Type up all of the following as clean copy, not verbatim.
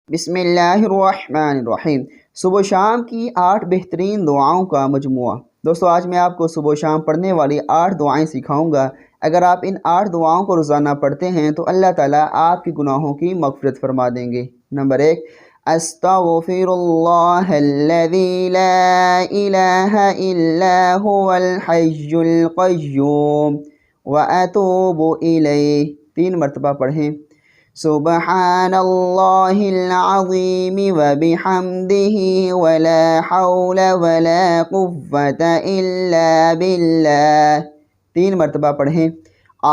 بسم اللہ الرحمن الرحیم۔ صبح و شام کی 8 بہترین دعاؤں کا مجموعہ۔ دوستو آج میں آپ کو صبح و شام پڑھنے والی 8 دعائیں سکھاؤں گا۔ اگر آپ ان 8 دعاؤں کو روزانہ پڑھتے ہیں تو اللہ تعالیٰ آپ کی گناہوں کی مغفرت فرما دیں گے۔ نمبر 1، استغفر اللہ الذی لا الہ الا هو الحی القیوم واتوب الیہ۔ 3 مرتبہ پڑھیں۔ سبحان اللہ العظیم وبحمدہ ولا حول ولا قوة الا باللہ۔ 3 مرتبہ پڑھیں۔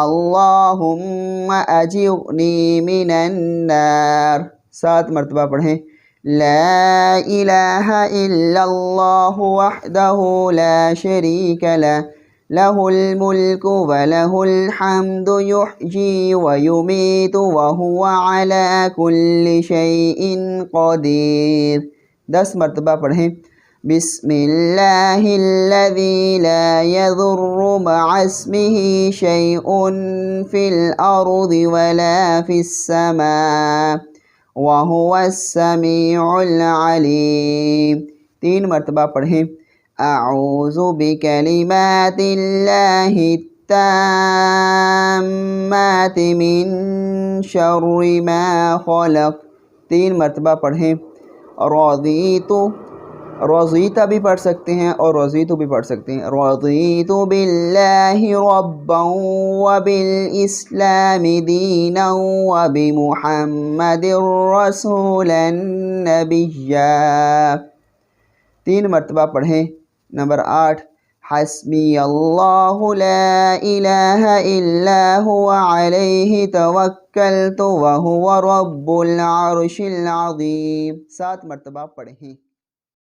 اللہم اجرنی من النار۔ 7 مرتبہ پڑھیں۔ لا الہ الا اللہ وحدہ لا شریک لہ لہ الملک ولہ الحمد یحیی ویمیت وہو علی کل شیء قدیر۔ 10 مرتبہ پڑھیں۔ بسم اللہ الذی لا یضر مع اسمہ شیء فی الارض ولا فی السماء وہو السمیع العلیم۔ 3 مرتبہ پڑھیں۔ اعوذ بکلمات اللہ التامات من شر ما خلق۔ 3 مرتبہ پڑھیں۔ رضیت بھی پڑھ سکتے ہیں اور رضیت بھی پڑھ سکتے ہیں۔ رضیت باللہ ربا وبالاسلام دینا وبمحمد رسولا نبیا۔ 3 مرتبہ پڑھیں۔ نمبر 8، حسبی اللہ لا الہ الا هو علیہ توکلت وہو رب العرش العظیم۔ 7 مرتبہ پڑھیں۔